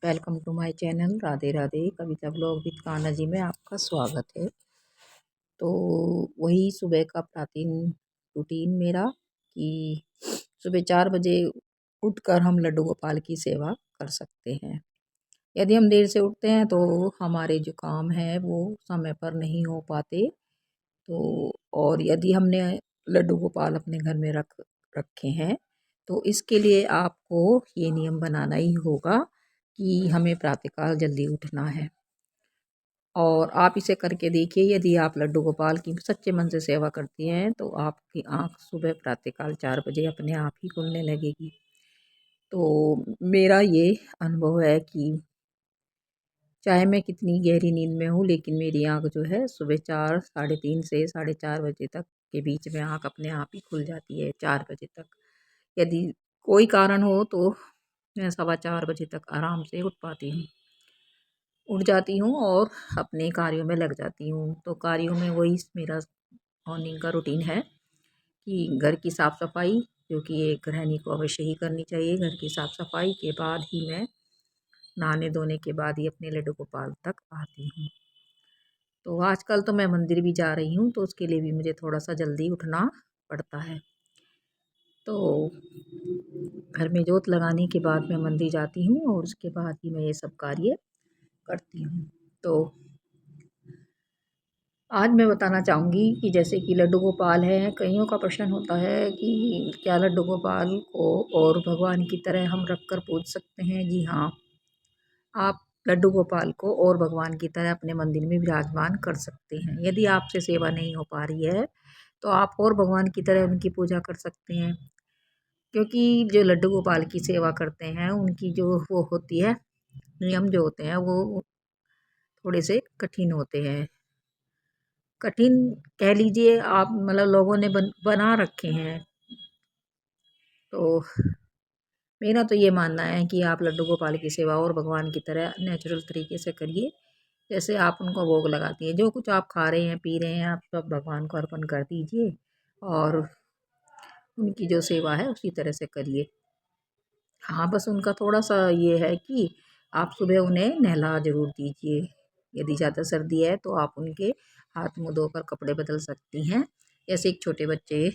Welcome to my channel Radhe Radhe Kavita blog with Kanha ji में आपका स्वागत है। तो वही सुबह का प्रातः रूटीन मेरा कि सुबह 4 बजे उठकर हम लड्डू गोपाल की सेवा कर सकते हैं। यदि हम देर से उठते हैं तो हमारे जो काम है वो समय पर नहीं हो पाते। तो और यदि हमने लड्डू गोपाल अपने घर में रखे हैं तो इसके लिए आपको ये नियम बनाना ही होगा कि हमें प्रातःकाल जल्दी उठना है। और आप इसे करके देखिए, यदि आप लड्डू गोपाल की सच्चे मन से सेवा करती हैं तो आपकी आँख सुबह प्रातःकाल 4 बजे अपने आप ही खुलने लगेगी। तो मेरा ये अनुभव है कि चाहे मैं कितनी गहरी नींद में हूँ लेकिन मेरी आँख जो है सुबह 4 साढ़े 3 से 4:30 बजे तक के बीच में आँख अपने आप ही खुल जाती है 4 बजे तक। यदि कोई कारण हो तो मैं 4:15 बजे तक आराम से उठ जाती हूँ और अपने कार्यों में लग जाती हूँ। तो कार्यों में वही मेरा मॉर्निंग का रूटीन है कि घर की साफ़ सफाई, जो कि एक गृहिणी को अवश्य ही करनी चाहिए। घर की साफ़ सफाई के बाद ही मैं नहाने धोने के बाद ही अपने लड्डू गोपाल तक आती हूँ। तो आजकल तो मैं मंदिर भी जा रही हूँ तो उसके लिए भी मुझे थोड़ा सा जल्दी उठना पड़ता है। तो घर में जोत लगाने के बाद मैं मंदिर जाती हूँ और उसके बाद ही मैं ये सब कार्य करती हूँ। तो आज मैं बताना चाहूँगी कि जैसे कि लड्डू गोपाल है, कईयों का प्रश्न होता है कि क्या लड्डू गोपाल को और भगवान की तरह हम रख कर पूज सकते हैं? जी हाँ, आप लड्डू गोपाल को और भगवान की तरह अपने मंदिर में विराजमान कर सकते हैं। यदि आपसे सेवा नहीं हो पा रही है तो आप और भगवान की तरह उनकी पूजा कर सकते हैं। क्योंकि जो लड्डू गोपाल की सेवा करते हैं उनकी जो वो होती है, नियम जो होते हैं वो थोड़े से कठिन होते हैं। कठिन कह लीजिए आप, मतलब लोगों ने बना रखे हैं। तो मेरा तो ये मानना है कि आप लड्डू गोपाल की सेवा और भगवान की तरह नेचुरल तरीके से करिए। जैसे आप उनको भोग लगाती हैं, जो कुछ आप खा रहे हैं पी रहे हैं आप सब भगवान को अर्पण कर दीजिए और उनकी जो सेवा है उसी तरह से करिए। हाँ, बस उनका थोड़ा-सा ये है कि आप सुबह उन्हें नहला ज़रूर दीजिए। यदि ज़्यादा सर्दी है तो आप उनके हाथ मुँह धोकर कपड़े बदल सकती हैं। जैसे एक छोटे बच्चे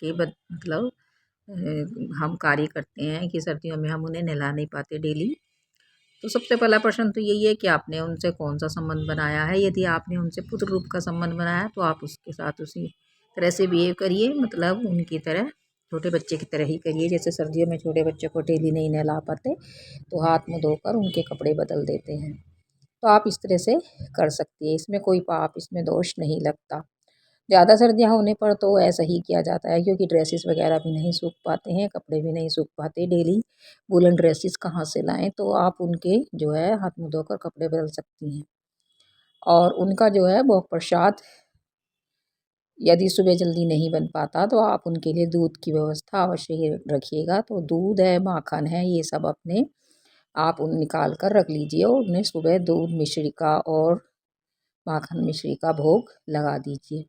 के मतलब हम कार्य करते हैं कि सर्दियों में हम उन्हें नहला नहीं पाते डेली। तो सबसे पहला प्रश्न तो यही है कि आपने उनसे कौन-सा संबंध बनाया है। यदि आपने उनसे पुत्र रूप का संबंध बनाया है तो आप उसके साथ उसी तरह से बिहेव करिए, मतलब उनकी तरह छोटे बच्चे की तरह ही करिए। जैसे सर्दियों में छोटे बच्चे को डेली नहीं नहला पाते तो हाथ मुँह धोकर उनके कपड़े बदल देते हैं। तो आप इस तरह से कर सकती हैं, इसमें कोई पाप, इसमें दोष नहीं लगता। ज़्यादा सर्दियाँ होने पर तो ऐसा ही किया जाता है क्योंकि ड्रेसेस वगैरह भी नहीं सूख पाते हैं, कपड़े भी नहीं सूख पाते डेली। वूलन ड्रेसेस कहाँ से लाएँ? तो आप उनके जो है हाथ मुँह धोकर कपड़े बदल सकती हैं। और उनका जो है भोग प्रसाद, यदि सुबह जल्दी नहीं बन पाता तो आप उनके लिए दूध की व्यवस्था अवश्य ही रखिएगा। तो दूध है, माखन है, ये सब अपने आप उन निकाल कर रख लीजिए और उन्हें सुबह दूध मिश्री का और माखन मिश्री का भोग लगा दीजिए।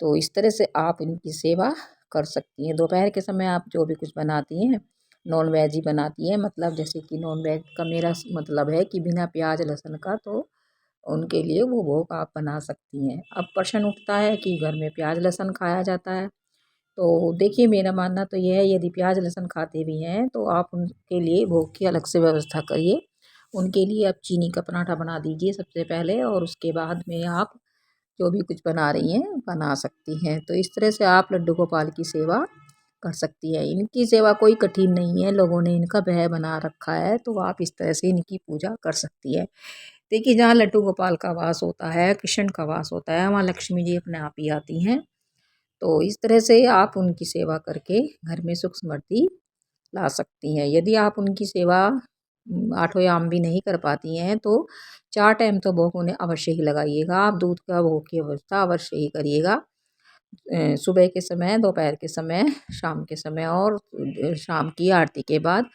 तो इस तरह से आप इनकी सेवा कर सकती हैं। दोपहर के समय आप जो भी कुछ बनाती हैं, नॉन वेज ही बनाती हैं, मतलब जैसे कि नॉन वेज का मेरा मतलब है कि बिना प्याज लहसुन का, तो उनके लिए वो भोग आप बना सकती हैं। अब प्रश्न उठता है कि घर में प्याज लहसुन खाया जाता है, तो देखिए मेरा मानना तो ये है, यदि प्याज लहसुन खाते भी हैं तो आप उनके लिए भोग की अलग से व्यवस्था करिए। उनके लिए आप चीनी का पराठा बना दीजिए सबसे पहले और उसके बाद में आप जो भी कुछ बना रही हैं बना सकती हैं। तो इस तरह से आप लड्डू गोपाल की सेवा कर सकती हैं। इनकी सेवा कोई कठिन नहीं है, लोगों ने इनका भय बना रखा है, तो आप इस तरह से इनकी पूजा कर सकती है। देखिए, जहाँ लड्डू गोपाल का वास होता है, कृष्ण का वास होता है, वहाँ लक्ष्मी जी अपने आप ही आती हैं। तो इस तरह से आप उनकी सेवा करके घर में सुख समृद्धि ला सकती हैं। यदि आप उनकी सेवा आठों याम भी नहीं कर पाती हैं तो 4 टाइम तो भोग उन्हें अवश्य ही लगाइएगा। आप दूध का भोग की व्यवस्था अवश्य ही करिएगा। सुबह के समय, दोपहर के समय, शाम के समय और शाम की आरती के बाद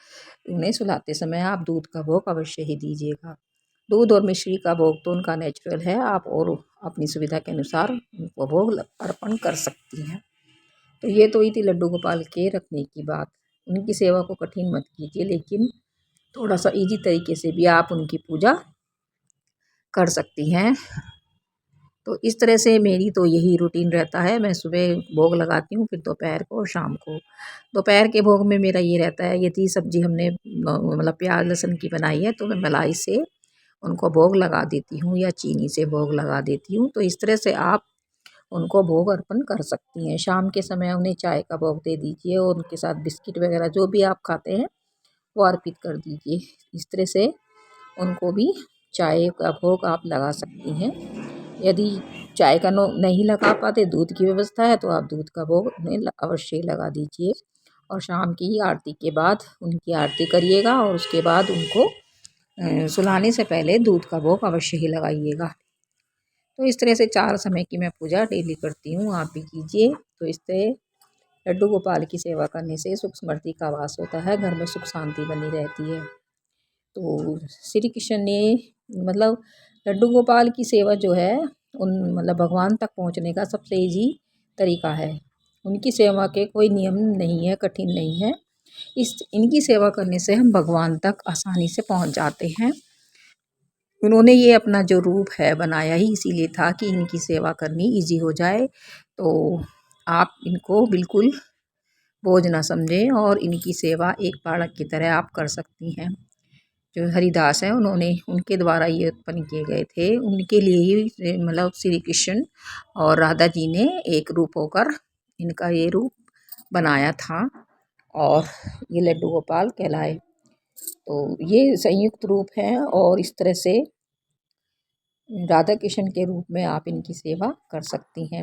उन्हें सुलाते समय आप दूध का भोग अवश्य ही दीजिएगा। दूध और मिश्री का भोग तो उनका नेचुरल है, आप और अपनी सुविधा के अनुसार उनको भोग अर्पण कर सकती हैं। तो ये तो हुई थी लड्डू गोपाल के रखने की बात। उनकी सेवा को कठिन मत कीजिए, लेकिन थोड़ा सा इजी तरीके से भी आप उनकी पूजा कर सकती हैं। तो इस तरह से मेरी तो यही रूटीन रहता है। मैं सुबह भोग लगाती हूँ, फिर दोपहर को और शाम को। दोपहर के भोग में मेरा ये रहता है, यदि सब्ज़ी हमने मतलब प्याज लहसुन की बनाई है तो मैं मलाई से उनको भोग लगा देती हूँ या चीनी से भोग लगा देती हूँ। तो इस तरह से आप उनको भोग अर्पण कर सकती हैं। शाम के समय उन्हें चाय का भोग दे दीजिए और उनके साथ बिस्किट वगैरह जो भी आप खाते हैं वो अर्पित कर दीजिए। इस तरह से उनको भी चाय का भोग आप लगा सकती हैं। यदि चाय का नहीं लगा पाते, दूध की व्यवस्था है, तो आप दूध का भोग उन्हें अवश्य लगा दीजिए। और शाम की आरती के बाद उनकी आरती करिएगा और उसके बाद उनको सुलाने से पहले दूध का भोग अवश्य ही लगाइएगा। तो इस तरह से 4 समय की मैं पूजा डेली करती हूँ, आप भी कीजिए। तो इस तरह लड्डू गोपाल की सेवा करने से सुख समृद्धि का वास होता है, घर में सुख शांति बनी रहती है। तो श्री कृष्ण ने मतलब लड्डू गोपाल की सेवा जो है उन मतलब भगवान तक पहुँचने का सबसे ईजी तरीका है। उनकी सेवा के कोई नियम नहीं है, कठिन नहीं है। इनकी सेवा करने से हम भगवान तक आसानी से पहुँच जाते हैं। उन्होंने ये अपना जो रूप है बनाया ही इसीलिए था कि इनकी सेवा करनी इजी हो जाए। तो आप इनको बिल्कुल बोझ ना समझें और इनकी सेवा एक बालक की तरह आप कर सकती हैं। जो हरिदास हैं उन्होंने उनके द्वारा ये उत्पन्न किए गए थे, उनके लिए ही मतलब श्री कृष्ण और राधा जी ने एक रूप होकर इनका ये रूप बनाया था और ये लड्डू गोपाल कहलाए। तो ये संयुक्त रूप है और इस तरह से राधा कृष्ण के रूप में आप इनकी सेवा कर सकती हैं।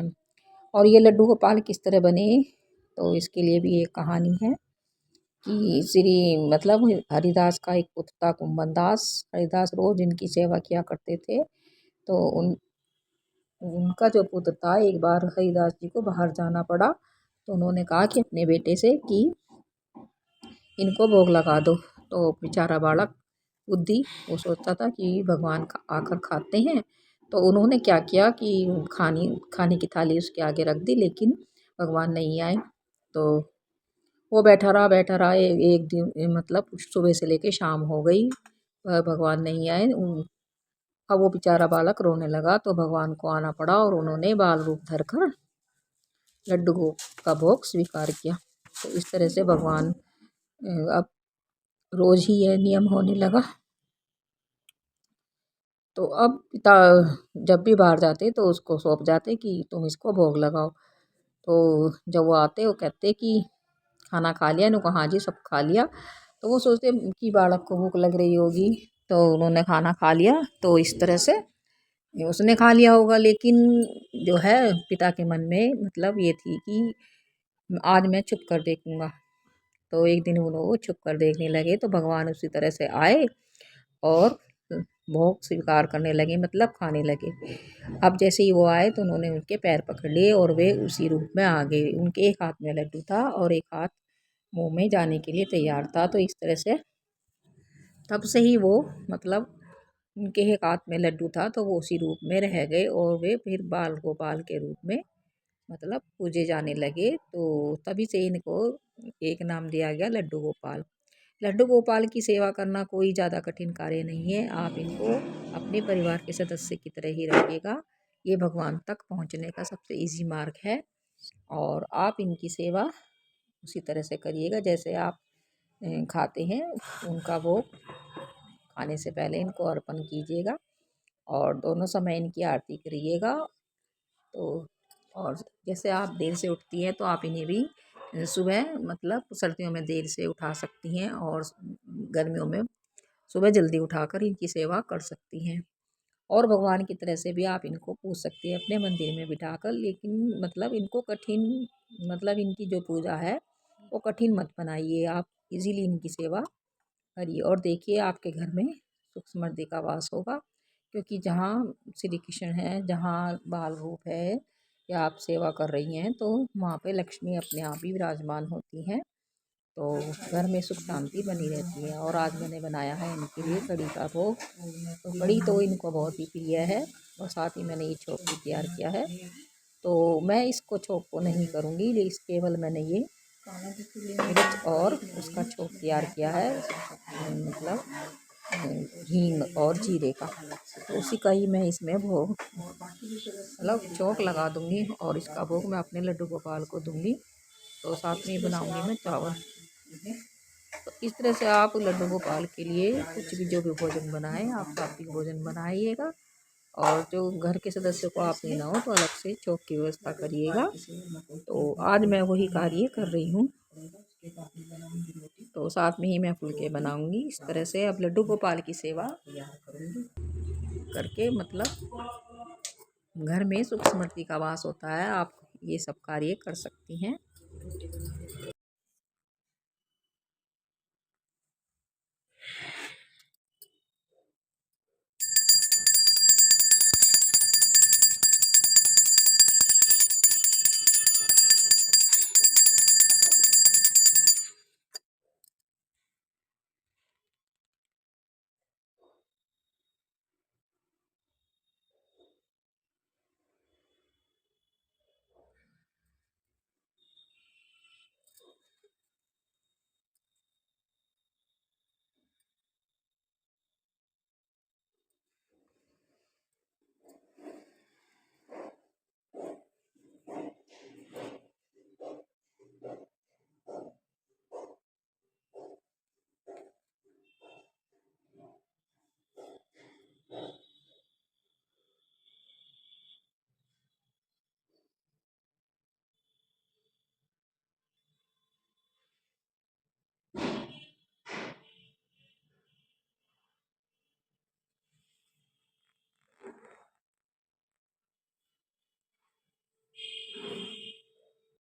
और ये लड्डू गोपाल किस तरह बने, तो इसके लिए भी एक कहानी है कि श्री मतलब हरिदास का एक पुत्र था कुंभन दास। हरिदास रोज इनकी सेवा किया करते थे। तो उनका जो पुत्र था, एक बार हरिदास जी को बाहर जाना पड़ा तो उन्होंने कहा कि अपने बेटे से कि इनको भोग लगा दो। तो बेचारा बालक बुद्धि वो सोचता था कि भगवान का आकर खाते हैं। तो उन्होंने क्या किया कि खाने की थाली उसके आगे रख दी, लेकिन भगवान नहीं आए। तो वो बैठा रहा एक दिन मतलब सुबह से लेके शाम हो गई, भगवान नहीं आए। अब वो बेचारा बालक रोने लगा तो भगवान को आना पड़ा और उन्होंने बाल रूप धरकर लड्डू का भोग स्वीकार किया। तो इस तरह से भगवान अब रोज ही यह नियम होने लगा। तो अब पिता जब भी बाहर जाते तो उसको सौंप जाते कि तुम इसको भोग लगाओ। तो जब वो आते वो कहते कि खाना खा लिया? इन्होंने कहा हाँ जी सब खा लिया। तो वो सोचते कि बालक को भूख लग रही होगी, तो उन्होंने खाना खा लिया। तो इस तरह से उसने खा लिया होगा, लेकिन जो है पिता के मन में मतलब ये थी कि आज मैं छुप कर देखूंगा। तो एक दिन वो छुप कर देखने लगे तो भगवान उसी तरह से आए और भोग स्वीकार करने लगे, मतलब खाने लगे। अब जैसे ही वो आए तो उन्होंने उनके पैर पकड़ लिए और वे उसी रूप में आ गए। उनके एक हाथ में लड्डू था और एक हाथ मुंह में जाने के लिए तैयार था। तो इस तरह से तब से ही वो मतलब उनके एक हाथ में लड्डू था तो वो उसी रूप में रह गए और वे फिर बाल गोपाल के रूप में मतलब पूजे जाने लगे। तो तभी से इनको एक नाम दिया गया लड्डू गोपाल। लड्डू गोपाल की सेवा करना कोई ज़्यादा कठिन कार्य नहीं है। आप इनको अपने परिवार के सदस्य की तरह ही रखिएगा। ये भगवान तक पहुंचने का सबसे इजी मार्ग है और आप इनकी सेवा उसी तरह से करिएगा जैसे आप खाते हैं। उनका वो खाने से पहले इनको अर्पण कीजिएगा और दोनों समय इनकी आरती करिएगा। तो और जैसे आप देर से उठती हैं तो आप इन्हें भी सुबह मतलब सर्दियों में देर से उठा सकती हैं और गर्मियों में सुबह जल्दी उठाकर इनकी सेवा कर सकती हैं। और भगवान की तरह से भी आप इनको पूछ सकती हैं अपने मंदिर में बिठाकर, लेकिन मतलब इनको कठिन मतलब इनकी जो पूजा है वो कठिन मत बनाइए। आप इजीली इनकी सेवा करिए और देखिए आपके घर में सुख समृद्धि का वास होगा। क्योंकि जहाँ श्री कृष्ण है, जहाँ बाल रूप है या आप सेवा कर रही हैं, तो वहाँ पे लक्ष्मी अपने आप ही विराजमान होती हैं। तो घर में सुख शांति बनी रहती है। और आज मैंने बनाया है इनके लिए कढ़ी का भोग। तो कढ़ी तो इनको बहुत ही प्रिय है और साथ ही मैंने ये छोक भी तैयार किया है। तो मैं इसको छोक को नहीं करूँगी, केवल मैंने ये मिर्च और उसका छोंक तैयार किया है, मतलब हींग और जीरे का। तो उसी का ही मैं इसमें भोग मतलब चौक लगा दूंगी और इसका भोग मैं अपने लड्डू गोपाल को दूंगी। तो साथ में बनाऊंगी मैं चावल। तो इस तरह से आप लड्डू गोपाल के लिए कुछ भी जो भी भोजन बनाएं, आप सात्विक भोजन बनाइएगा। और जो घर के सदस्यों को आप देना हो तो अलग से चौक की व्यवस्था करिएगा। तो आज मैं वही कार्य कर रही हूँ। तो साथ में ही मैं फुलके बनाऊंगी। इस तरह से अब लड्डू गोपाल की सेवा करके मतलब घर में सुख समृद्धि का वास होता है। आप ये सब कार्य कर सकती हैं।